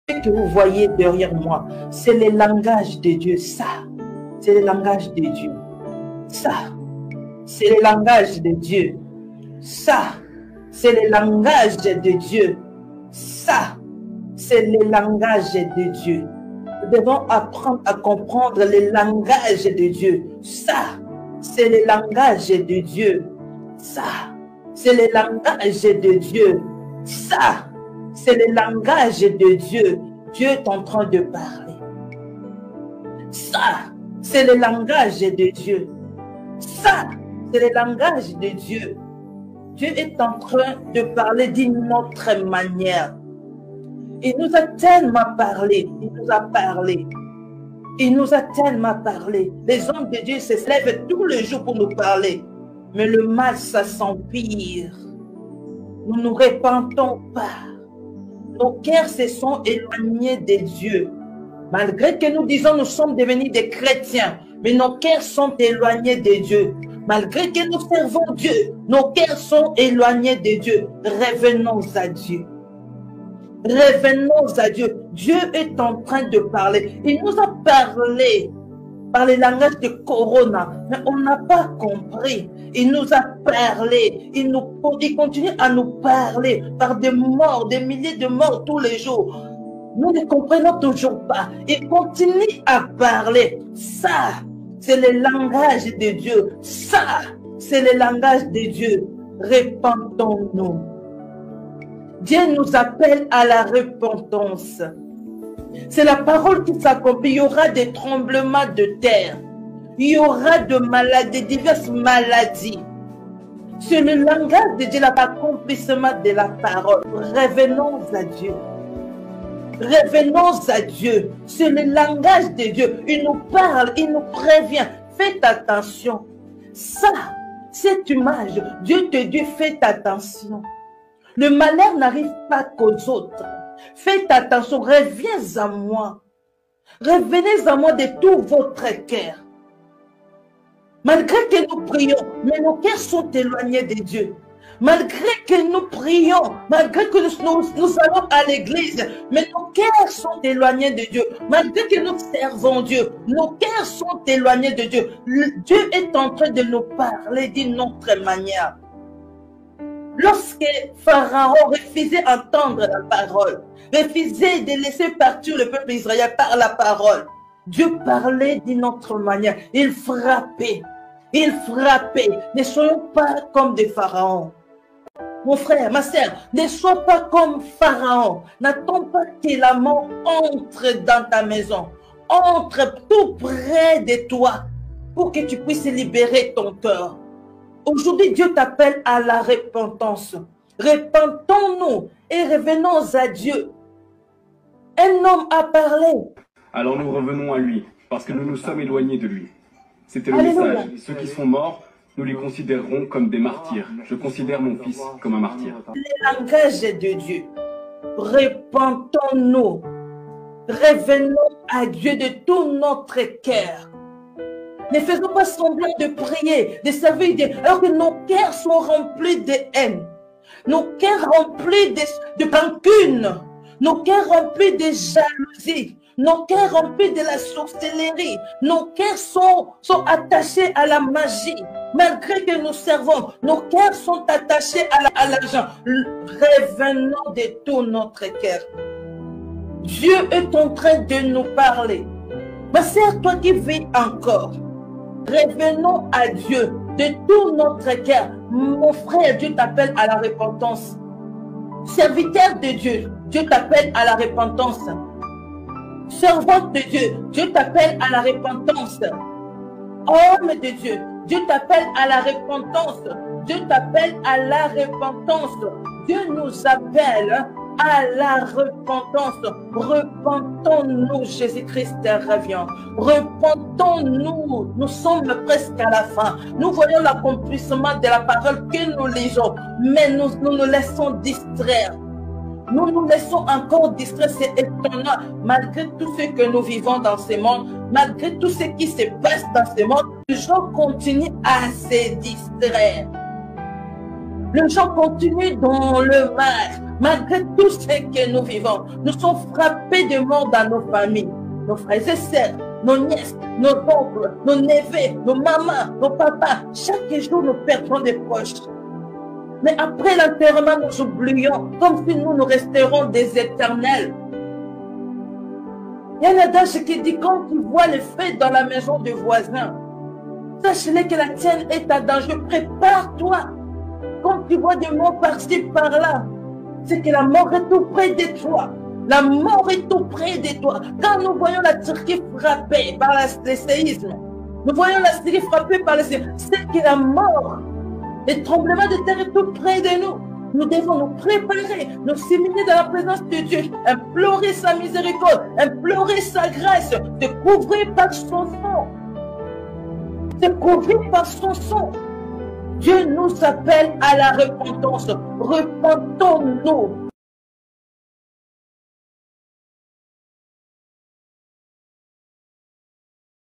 que vous voyez derrière moi, c'est le langage de Dieu. Ça, c'est le langage de Dieu. Ça, c'est le langage de Dieu. Ça, c'est le langage de Dieu. Ça, c'est le langage de Dieu. Nous devons apprendre à comprendre le langage de Dieu. Ça, c'est le langage de Dieu. Ça, c'est le langage de Dieu. Ça, c'est le langage de Dieu. Dieu est en train de parler. Ça, c'est le langage de Dieu. Ça, c'est le langage de Dieu. Dieu est en train de parler d'une autre manière. Il nous a tellement parlé. Il nous a parlé. Il nous a tellement parlé. Les hommes de Dieu se lèvent tous les jours pour nous parler. Mais le mal, ça s'empire. Nous ne nous répentons pas. Nos cœurs se sont éloignés de Dieu. Malgré que nous disons nous sommes devenus des chrétiens, mais nos cœurs sont éloignés de Dieu. Malgré que nous servons Dieu, nos cœurs sont éloignés de Dieu. Revenons à Dieu. Revenons à Dieu. Dieu est en train de parler. Il nous a parlé par le langage de Corona, mais on n'a pas compris. Il nous a parlé. Il continue à nous parler par des morts, des milliers de morts tous les jours. Nous ne comprenons toujours pas. Il continue à parler. Ça, c'est le langage de Dieu. Ça, c'est le langage de Dieu. Repentons-nous. Dieu nous appelle à la repentance. C'est la parole qui s'accomplit. Il y aura des tremblements de terre. Il y aura de maladies, diverses maladies. C'est le langage de Dieu, l'accomplissement de la parole. Revenons à Dieu. Revenons à Dieu. C'est le langage de Dieu. Il nous parle, il nous prévient. Faites attention. Ça, cette image, Dieu te dit, faites attention. Le malheur n'arrive pas qu'aux autres. Faites attention, reviens à moi. Revenez à moi de tout votre cœur. Malgré que nous prions, mais nos cœurs sont éloignés de Dieu. Malgré que nous prions, malgré que nous allons à l'église, mais nos cœurs sont éloignés de Dieu. Malgré que nous servons Dieu, nos cœurs sont éloignés de Dieu. Dieu est en train de nous parler d'une autre manière. Lorsque Pharaon refusait d'entendre la parole, refusait de laisser partir le peuple d'Israël par la parole, Dieu parlait d'une autre manière. Il frappait. Il frappait. Ne soyons pas comme des pharaons. Mon frère, ma sœur, ne sois pas comme Pharaon. N'attends pas que la mort entre dans ta maison. Entre tout près de toi pour que tu puisses libérer ton cœur. Aujourd'hui, Dieu t'appelle à la repentance. Repentons-nous et revenons à Dieu. Un homme a parlé. Alors nous revenons à lui, parce que nous nous sommes éloignés de lui. C'était le Alléluia. message. Ceux qui sont morts, nous les considérerons comme des martyrs. Je considère mon fils comme un martyr. Le langage de Dieu. Repentons-nous. Revenons à Dieu de tout notre cœur. Ne faisons pas semblant de prier, de servir Dieu, alors que nos cœurs sont remplis de haine. Nos cœurs remplis de rancune. Nos cœurs remplis de jalousie. Nos cœurs remplis de la sorcellerie. Nos cœurs sont attachés à la magie. Malgré que nous servons, nos cœurs sont attachés à l'argent. Revenons de tout notre cœur. Dieu est en train de nous parler. Ma sœur, toi qui vis encore, revenons à Dieu de tout notre cœur. Mon frère, Dieu t'appelle à la repentance. Serviteur de Dieu, Dieu t'appelle à la repentance. Servante de Dieu, Dieu t'appelle à la repentance. Homme de Dieu, Dieu t'appelle à la repentance. Dieu t'appelle à la repentance. Dieu nous appelle à la repentance. Repentons-nous, Jésus-Christ revient. Repentons-nous, nous sommes presque à la fin. Nous voyons l'accomplissement de la parole que nous lisons, mais nous nous laissons distraire. Nous nous laissons encore distraire, c'est étonnant. Malgré tout ce que nous vivons dans ce monde, malgré tout ce qui se passe dans ce monde, les gens continuent à se distraire. Les gens continuent dans le mal. Malgré tout ce que nous vivons, nous sommes frappés de mort dans nos familles, nos frères et sœurs, nos nièces, nos oncles, nos neveux, nos mamans, nos papas. Chaque jour, nous perdons des proches. Mais après l'enterrement, nous oublions, comme si nous resterons des éternels. Il y a un adage qui dit, quand tu vois les feux dans la maison du voisin, sache-le que la tienne est à danger. Prépare-toi. Quand tu vois des morts par-ci, par-là, c'est que la mort est tout près de toi. La mort est tout près de toi. Quand nous voyons la Turquie frappée par le séisme, nous voyons la Syrie frappée par le séisme, c'est que la mort, le tremblement de terre est tout près de nous. Nous devons nous préparer, nous s'immiscer dans la présence de Dieu, implorer sa miséricorde, implorer sa grâce, se couvrir par son sang. Se couvrir par son sang. Dieu nous appelle à la repentance. Repentons-nous.